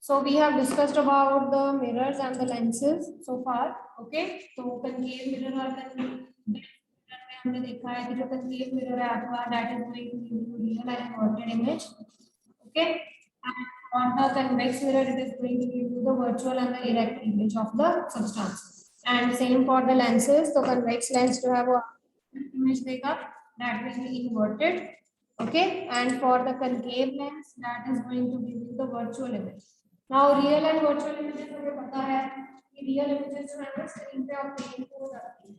So we have discussed about the mirrors and the lenses so far. Okay, तो concave mirror और convex mirror में हमने देखा है कि जो concave mirror है आपका that is going to give you real and inverted image. Okay, and on the convex mirror it is going to give you the virtual and the erect image of the substance. And same for the lenses. तो convex lens जो है वो image देगा that will be inverted. Okay, and for the concave lens that is going to give you the virtual image. Now real and virtual images हमें पता है कि real images जो है ना स्क्रीन पे obtain हो जाती है.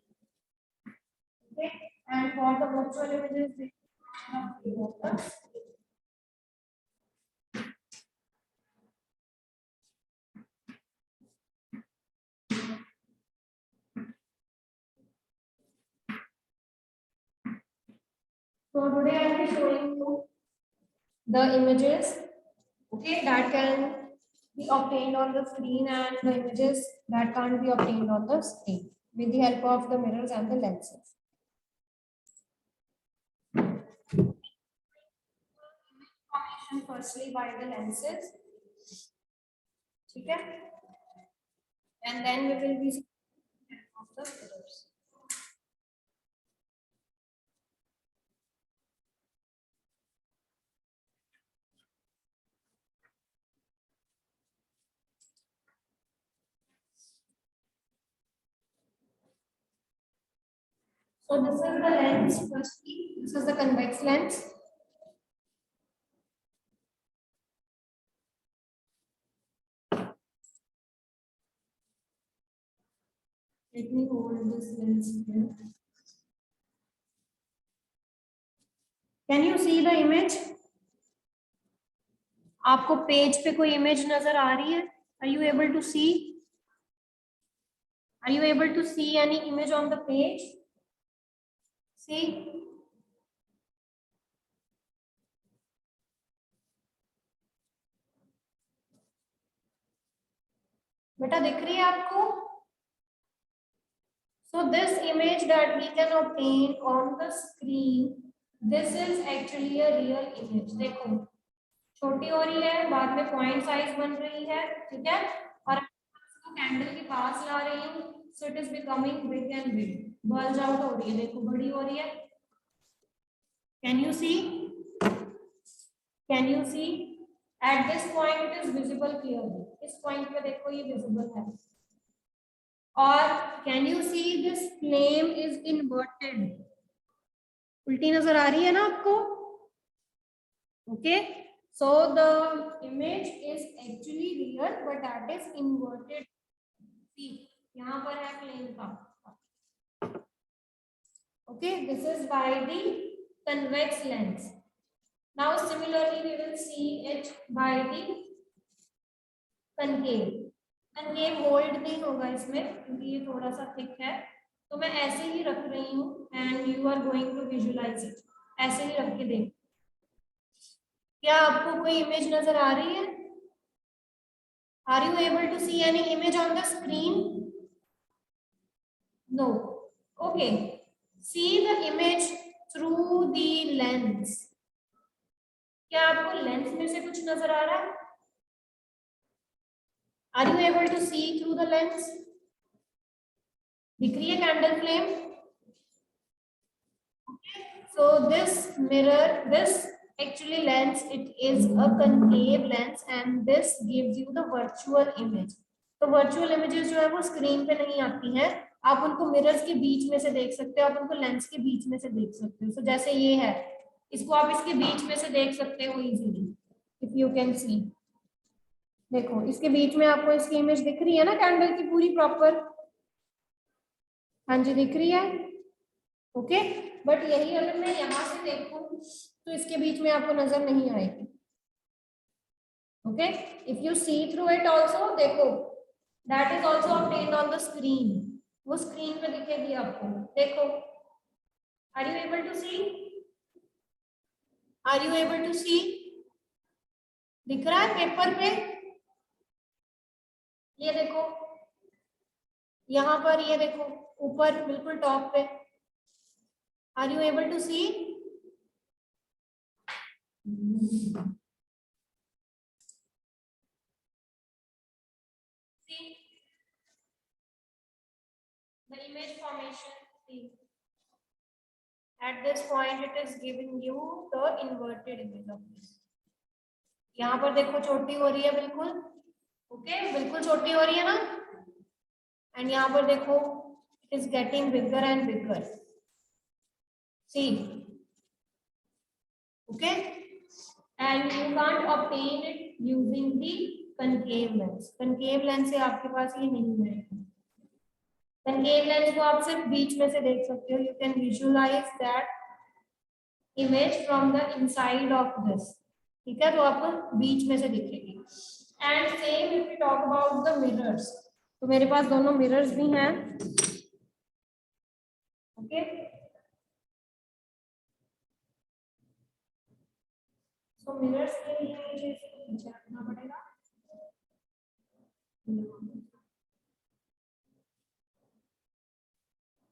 Okay, and for the virtual images they obtain होता है. So today I will be showing you the images, okay, that can be obtained on the screen and the images that can't be obtained on the screen with the help of the mirrors and the lenses. Information firstly by the lenses, okay, and then we will be of the mirrors. So this is the lens firstly. This is the convex lens. Let me hold this lens here. Can you see the image? आपको page पे कोई image नजर आ रही है? Are you able to see? Are you able to see any image on the page? See? बेटा दिख रही है आपको? So this image that we can obtain on the screen, this is actually a real image. देखो छोटी हो रही है, बाद में पॉइंट साइज बन रही है, ठीक है, और कैंडल के पास ला रही हूँ, so it is becoming big and big. Bulge out हो रही है, देखो बड़ी हो रही है. Can you see? Can you see? At this point it is visible clearly. इस पॉइंट पे देखो ये विजिबल है. और can you see this flame is inverted? उल्टी नजर आ रही है ना आपको? Okay. So the image is actually real, but that is inverted. See, यहाँ पर है flame का. Okay, this is by the convex lens. Now similarly we will see it by the concave. Concave hold नहीं होगा इसमें क्योंकि ये थोड़ा सा thick है, तो मैं ऐसे ही रख रही हूँ and you are going to visualize it. ऐसे ही रख के देख. क्या आपको कोई इमेज नजर आ रही है? Are you able to see any image on the screen? No. Okay. See the image through the lens. क्या आपको लेंस में से कुछ नजर आ रहा है? Are you able to see through the lens? दिख रही है candle flame? Okay. So this mirror, this actually lens, it is a concave lens and this gives you the virtual image. तो virtual images जो है वो screen पे नहीं आती हैं, आप उनको मिरर्स के बीच में से देख सकते हो, आप उनको लेंस के बीच में से देख सकते हो. So जैसे ये है, इसको आप इसके बीच में से देख सकते हो easily. If you can see, देखो इसके बीच में आपको इसकी इमेज दिख रही है ना कैंडल की पूरी प्रॉपर. हाँ जी दिख रही है. ओके, बट यही अगर मैं यहाँ से देखूं तो इसके बीच में आपको नजर नहीं आएगी. Okay, if you see through it also, देखो that is also obtained on the screen. वो स्क्रीन पे दिखेगी आपको. देखो, are you able to see? Are you able to see? दिख रहा है पेपर पे? ये देखो यहाँ पर, ये देखो ऊपर बिल्कुल टॉप पे. Are you able to see? image formation. See, at this point it is giving you the inverted image of this. यहाँ पर देखो छोटी हो रही है बिल्कुल, ओके बिल्कुल छोटी हो रही है ना, एंड यहाँ पर देखो it is getting bigger and bigger. See, okay, and you can't obtain it using the concave lens. Concave lens से आपके पास ये नहीं है. कनकेव लेंस को आप सिर्फ बीच में से देख सकते हो. You can visualise that image from the inside of this. ठीक है, तो आपको बीच में से दिखेगी. And same if we talk about the mirrors, तो मेरे पास दोनों मिरर्स भी हैं. ओके, सो मिरर्स के लिए मुझे इसे पीछे रखना पड़ेगा.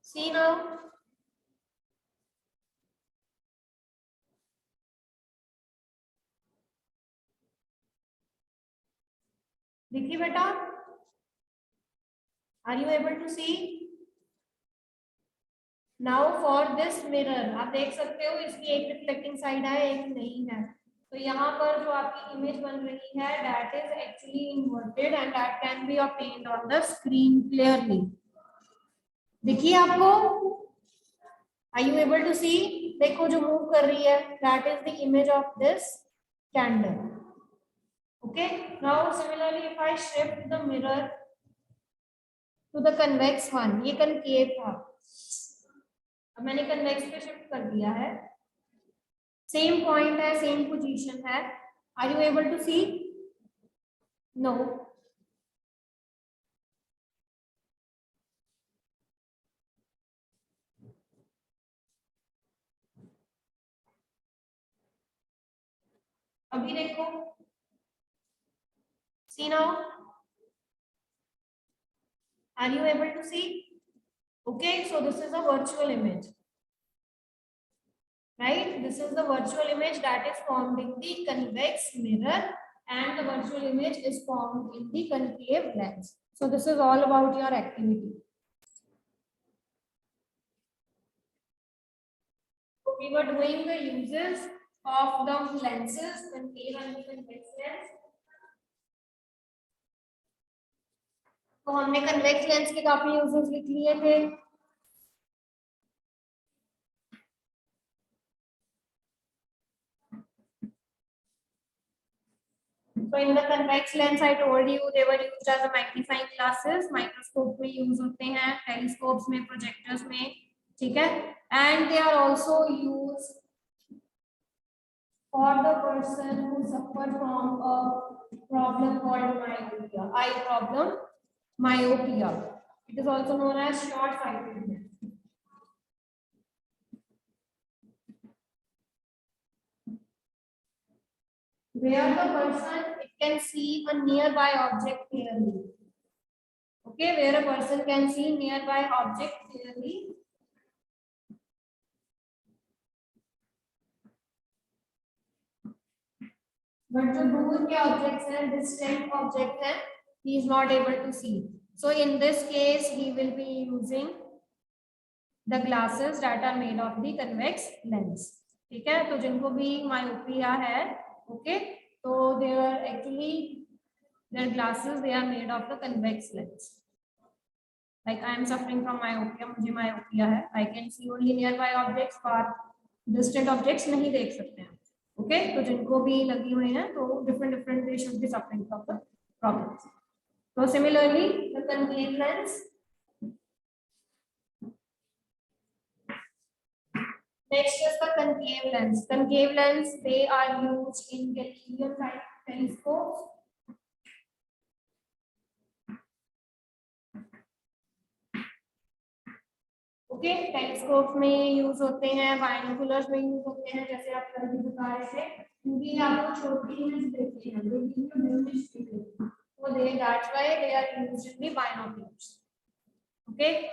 सी नाउ, देखिए बेटा, are you able to see? Now for this mirror आप देख सकते हो इसकी एक रिफ्लेक्टिंग साइड है, एक नहीं है. तो यहाँ पर जो आपकी इमेज बन रही है that is actually inverted and that can be obtained on the screen clearly. देखिए आपको, आर यू एबल टू सी? देखो जो मूव कर रही है that is the image of this candle. Okay, now similarly if I shift the mirror to the convex one, ये concave था, अब मैंने convex पे shift कर दिया है. Same point है, same position है. Are you able to see? No. अभी देखो, see now, are you able to see? Okay, so this is a virtual image, right? This is the virtual image that is formed in the convex mirror and the virtual image is formed in the concave lens. So this is all about your activity. So we were doing the uses of the lenses, concave and convex lens. तो हमने convex lens के काफी uses लिख लिए थे. So in the convex lens I told you they were used as a magnifying glasses. Microscope में use होते हैं, टेलीस्कोप्स में, प्रोजेक्टर्स में. ठीक है, and they are also used for the person who suffered from a problem called myopia, eye problem, myopia. It is also known as short-sightedness. Where the person it can see a nearby object clearly. Okay, where a person can see nearby object clearly. But जो दूर के objects हैं, distant object हैं, he is not able to see. So in this case, he will be using the glasses that are made of the convex lens. ठीक है, तो जिनको भी myopia है, okay, so they are actually their glasses they are made of the convex lens. Like I am suffering from myopia, मुझे myopia है, I can see only nearby objects, far distant objects नहीं देख सकते हैं. Okay, तो जिनको भी लगी हुई हैं तो different they should be suffering from the problems. So similarly, the concave lens. Next is the concave lens. Concave lens they are used in Galilean telescopes. Okay, telescope में यूज होते हैं, बाइनोकुलर्स में यूज होते हैं, जैसे आप कल भी बता रहे थे, क्योंकि आपको छोटी इमेज देखते हैं, so that's why they are used in the binoculars. Okay,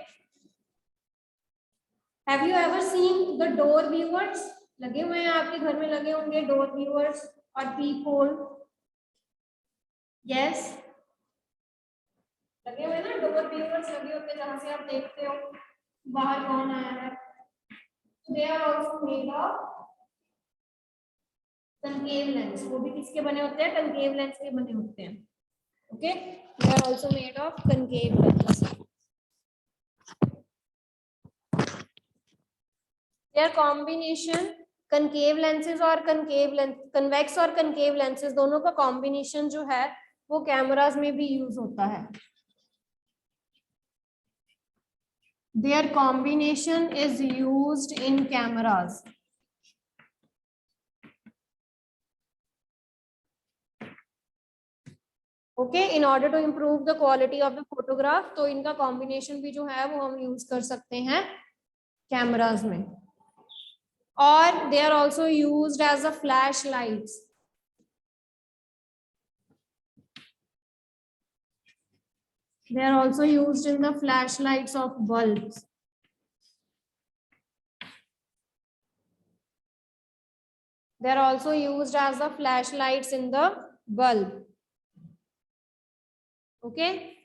have you ever seen the door viewers? लगे हुए हैं आपके घर में, लगे होंगे door viewers और peep hole. Yes, लगे हुए ना, डोर व्यूअर्स लगे होते हैं जहां से आप देखते हो बाहर कौन आया है। They are also made of concave lens, वो भी किसके बने होते हैं, कनकेव लेंस के बने होते हैं। Okay, they are also made of concave lens. Their combination, concave lenses और कनकेव लेंस, कन्वेक्स और कनकेव लेंसेज दोनों का कॉम्बिनेशन जो है वो कैमरास में भी यूज होता है। Their combination is used in cameras. Okay, in order to improve the quality of the photograph, तो इनका combination भी जो है वो हम use कर सकते हैं cameras में। और they are also used as a flashlights. They are also used in the flashlights of bulbs. They are also used as the flashlights in the bulb. Okay.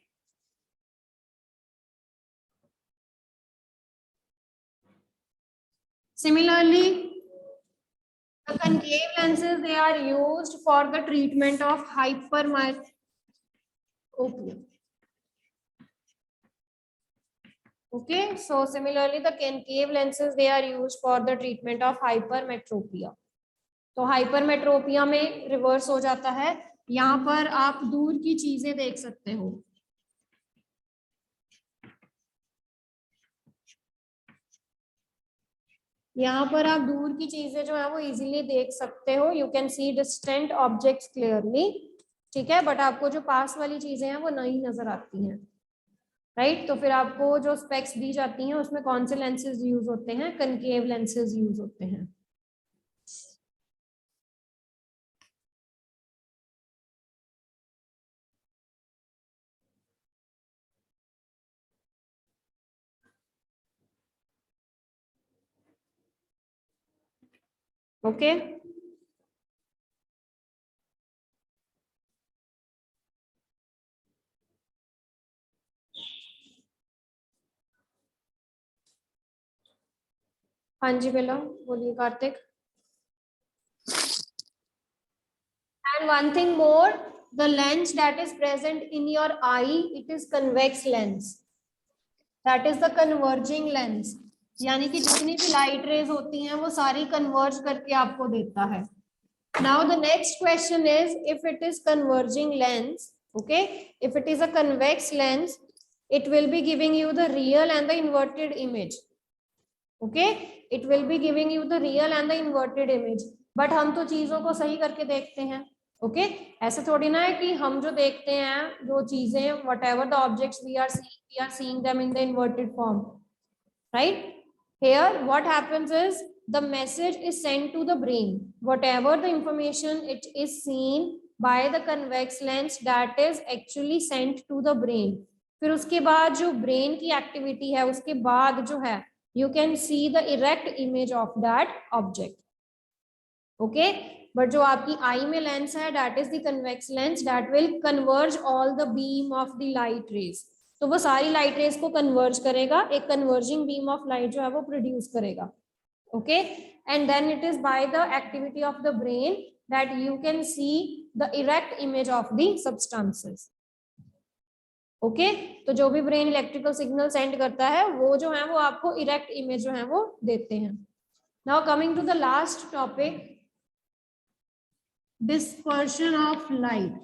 Similarly, the concave lenses, they are used for the treatment of hypermetropia. Okay, so similarly, the concave lenses, they are used for the treatment of hypermetropia. तो hypermetropia में reverse हो जाता है, यहाँ पर आप दूर की चीजें देख सकते हो। यहाँ पर आप दूर की चीजें जो है वो इजीली देख सकते हो, you can see distant objects clearly, ठीक है, बट आपको जो पास वाली चीजें हैं वो नहीं नजर आती हैं, राइट। तो फिर आपको जो स्पेक्स दी जाती हैं उसमें कौन से लेंसेज यूज होते हैं, कनकेव लेंसेज यूज होते हैं। ओके, हाँ जी बेला बोलिए Kartik. And one thing more, the lens that is present in your eye, it is convex lens. That is the converging lens. यानी कि जितनी भी लाइट रेज होती हैं वो सारी कन्वर्ज करके आपको देता है। Now the next question is, if it is converging lens, okay, if it is a convex lens, it will be giving you the real and the inverted image. Okay, it will be giving you the real and the inverted image. But हम तो चीजों को सही करके देखते हैं। Okay, ऐसा थोड़ी ना है कि हम जो देखते हैं जो चीजें, whatever the objects we are seeing them in the inverted form, right? Here what happens is the message is sent to the brain. Whatever the information it is seen by the convex lens, that is actually sent to the brain. फिर उसके बाद जो brain की activity है उसके बाद जो है you can see the erect image of that object. Okay, but जो आपकी eye में lens है, that is the convex lens, that will converge all the beam of the light rays. तो वो सारी light rays को converge करेगा, एक converging beam of light जो है वो produce करेगा. Okay, and then it is by the activity of the brain that you can see the erect image of the substances. Okay, तो जो भी ब्रेन इलेक्ट्रिकल सिग्नल सेंड करता है वो जो है वो आपको इरेक्ट इमेज जो है वो देते हैं। Now coming to the last topic, dispersion of light.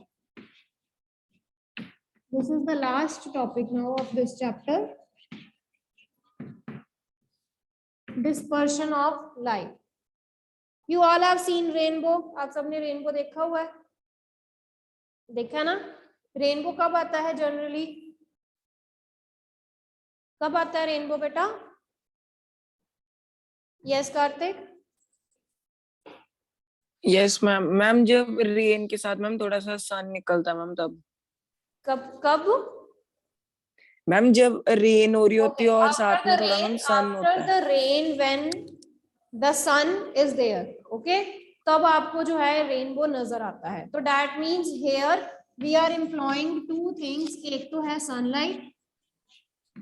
This is the last topic now of this chapter, dispersion of light. You all have seen rainbow. आप सबने रेनबो देखा हुआ है, देखा ना? रेनबो कब आता है जनरली, कब आता है रेनबो बेटा? Yes Kartik. Yes ma'am, ma'am जब रेन के साथ मैम थोड़ा सा सन निकलता मैम तब। कब कब मैम जब रेन हो रही होती है और After साथ में थोड़ा मैम सन होता after है। the rain when the sun is there, okay, तब आपको जो है रेनबो नजर आता है। तो that means here we are employing two things, एक तो है सनलाइट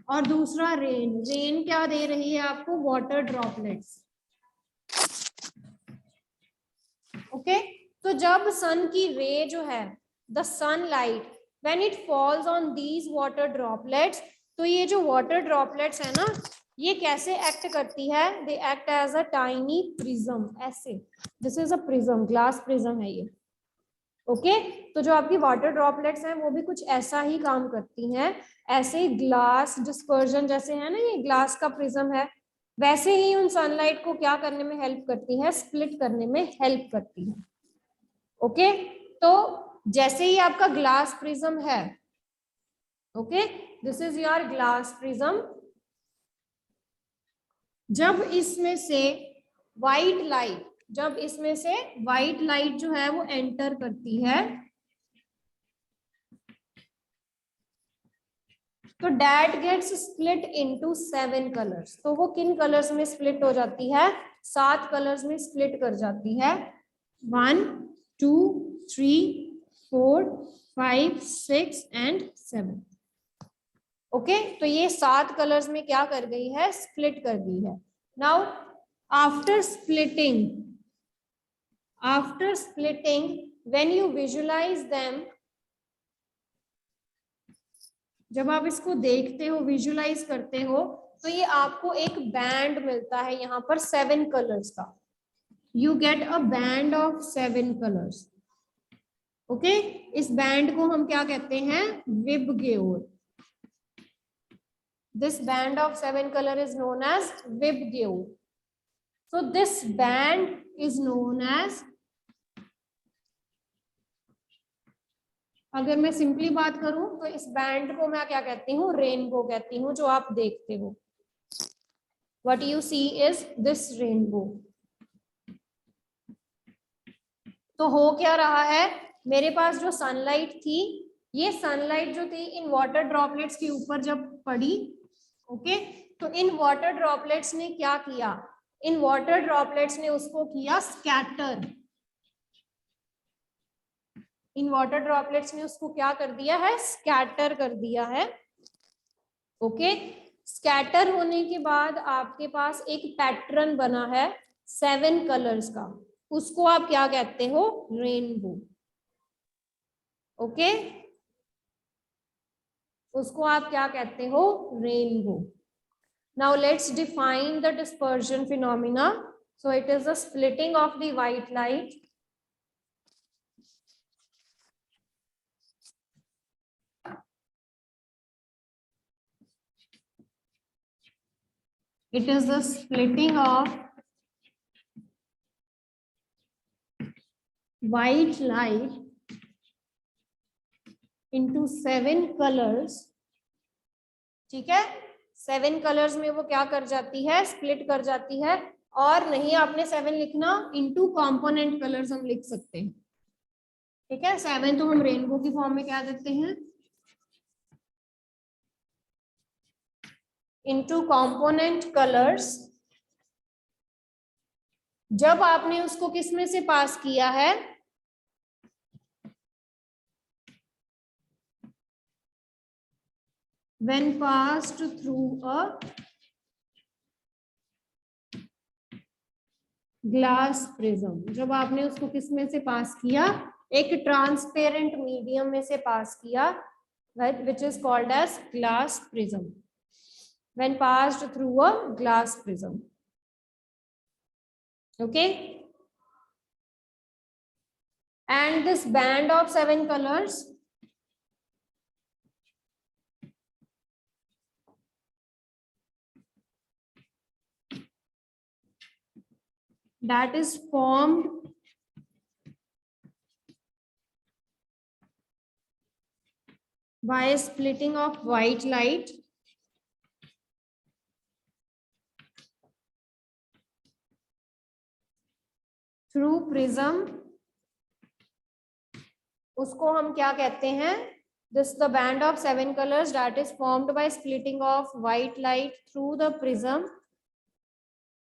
और दूसरा रेन। रेन क्या दे रही है आपको? Water droplets. ओके, तो जब सन की रे जो है, the sunlight when it falls on these water droplets, तो ये जो वाटर ड्रॉपलेट्स है ना, ये कैसे एक्ट करती है? They act as a tiny prism, ऐसे। This is a prism, glass prism है ये। ओके, तो जो आपकी वाटर ड्रॉपलेट्स हैं वो भी कुछ ऐसा ही काम करती हैं, ऐसे ग्लास डिस्पर्जन जैसे है ना, ये ग्लास का प्रिज्म है, वैसे ही उन सनलाइट को क्या करने में हेल्प करती है? स्प्लिट करने में हेल्प करती है। ओके, तो जैसे ही आपका ग्लास प्रिज्म है, okay, this is your glass prism, जब इसमें से व्हाइट लाइट, जब इसमें से व्हाइट लाइट जो है वो एंटर करती है, तो that gets split into 7 colours. तो वो किन कलर्स में स्प्लिट हो जाती है? 7 कलर्स में स्प्लिट कर जाती है। 1 2 3 4 5 6 एंड 7। ओके, तो ये 7 कलर्स में क्या कर गई है? स्प्लिट कर दी है। Now after splitting when you visualize them, जब आप इसको देखते हो, विजुलाइज करते हो, तो ये आपको एक बैंड मिलता है यहाँ पर 7 कलर्स का। You get a band of 7 colours. Okay, इस बैंड को हम क्या कहते हैं? VIBGYOR. This band of 7 colour is known as VIBGYOR. So this band is known as, अगर मैं सिंपली बात करूं तो इस बैंड को मैं क्या कहती हूँ? रेनबो कहती हूँ, जो आप देखते हो। What you see is this rainbow. तो हो क्या रहा है? मेरे पास जो सनलाइट थी, ये सनलाइट जो थी इन वाटर ड्रॉपलेट्स के ऊपर जब पड़ी, ओके, तो इन वाटर ड्रॉपलेट्स ने क्या किया? इन वाटर ड्रॉपलेट्स ने उसको किया स्कैटर। इन वाटर ड्रॉपलेट्स ने उसको क्या कर दिया है? स्कैटर कर दिया है। ओके, स्कैटर होने के बाद आपके पास एक पैटर्न बना है 7 कलर्स का, उसको आप क्या कहते हो? रेनबो। ओके, उसको आप क्या कहते हो? Rainbow. Now let's define the dispersion phenomena. So it is the splitting of the white light it is the splitting of white light into 7 colors। ठीक है, 7 कलर्स में वो क्या कर जाती है? स्प्लिट कर जाती है। और नहीं आपने 7 लिखना, इनटू कंपोनेंट कलर्स हम लिख सकते हैं। ठीक है, 7 तो हम रेनबो की फॉर्म में क्या देते हैं? Into component colours. जब आपने उसको किस में से पास किया है? When passed through a glass prism. जब आपने उसको किस में से पास किया? एक ट्रांसपेरेंट मीडियम में से पास किया, which is called as glass prism. When passed through a glass prism. Okay, and this band of 7 colors that is formed by a splitting of white light through prism, उसको हम क्या कहते हैं? This the band of 7 colors that is formed by splitting of white light through the prism.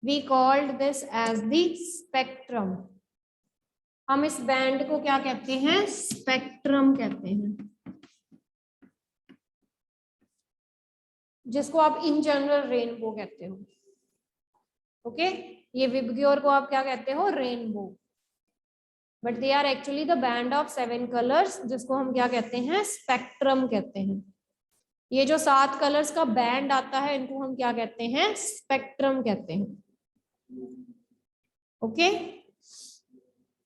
We called this as the spectrum. हम इस band को क्या कहते हैं? स्पेक्ट्रम कहते हैं, जिसको आप इन जनरल रेनबो कहते हो। ओके, ये विबग्योर को आप क्या कहते हो? Rainbow, but they are actually the band of 7 colours, जिसको हम क्या कहते हैं? स्पेक्ट्रम कहते हैं। ये जो 7 कलर्स का बैंड आता है, इनको हम क्या कहते हैं? स्पेक्ट्रम कहते हैं। ओके,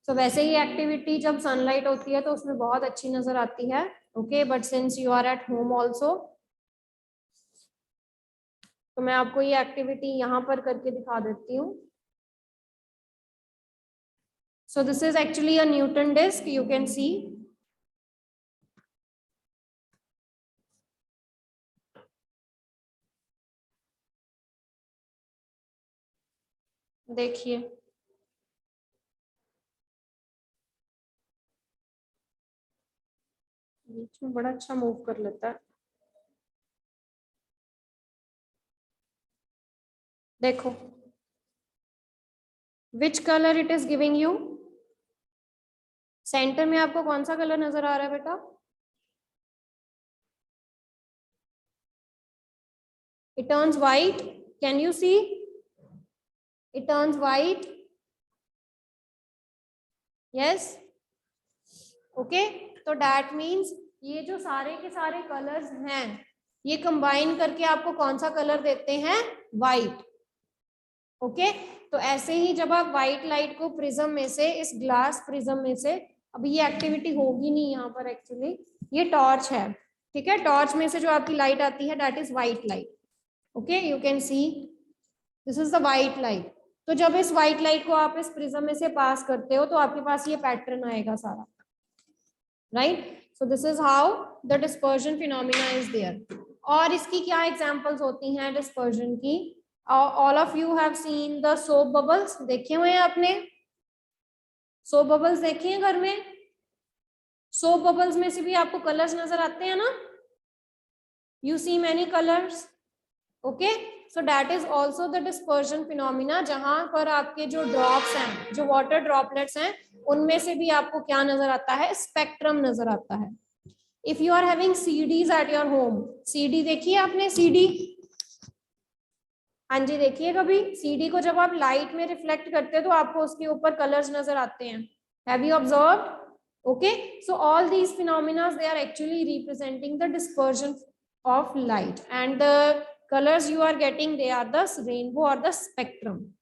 तो वैसे ही एक्टिविटी जब सनलाइट होती है तो उसमें बहुत अच्छी नजर आती है। Okay, but since you are at home also, तो मैं आपको ये एक्टिविटी यहाँ पर करके दिखा देती हूँ। So this is actually a Newton disk, you can see. देखिए, बीच में बड़ा अच्छा मूव कर लेता है। देखो, which colour it is giving you? Centre में आपको कौन सा कलर नजर आ रहा है बेटा? It turns white. Can you see? It turns white. Yes. Okay. तो that means ये जो सारे के सारे कलर्स हैं, ये कंबाइन करके आपको कौन सा कलर देते हैं? व्हाइट। ओके, तो ऐसे ही जब आप व्हाइट लाइट को प्रिज्म में से, इस ग्लास प्रिज्म में से, अभी ये एक्टिविटी होगी नहीं यहाँ पर, एक्चुअली ये टॉर्च है, ठीक है? टॉर्च में से जो आपकी लाइट आती है, that is white light. Okay, you can see this is the white light. तो जब इस व्हाइट लाइट को आप इस प्रिज्म में से पास करते हो तो आपके पास ये पैटर्न आएगा सारा, right? So this is how the dispersion phenomena is there. और इसकी क्या एग्जांपल्स होती हैं डिस्पर्जन की? All of you have seen the soap bubbles, देखे हुए हैं आपने? सोप बबल्स देखे हैं घर में? सोप बबल्स में से भी आपको कलर्स नजर आते हैं ना? You see many colours. Okay, so that is also the dispersion phenomena, जहां पर आपके जो ड्रॉप्स हैं, जो वाटर ड्रॉपलेट्स हैं, उनमें से भी आपको क्या नजर आता है? स्पेक्ट्रम नजर आता है। If you are having CDs at your home, CD देखी है आपने? सीडी, हाँ जी, देखिए कभी सीडी को जब आप लाइट में रिफ्लेक्ट करते हैं तो आपको उसके ऊपर कलर्स नजर आते हैं। Have you observed? Okay, so all these phenomena they are actually representing the dispersion of light, and the colors you are getting, they are the rainbow or the spectrum.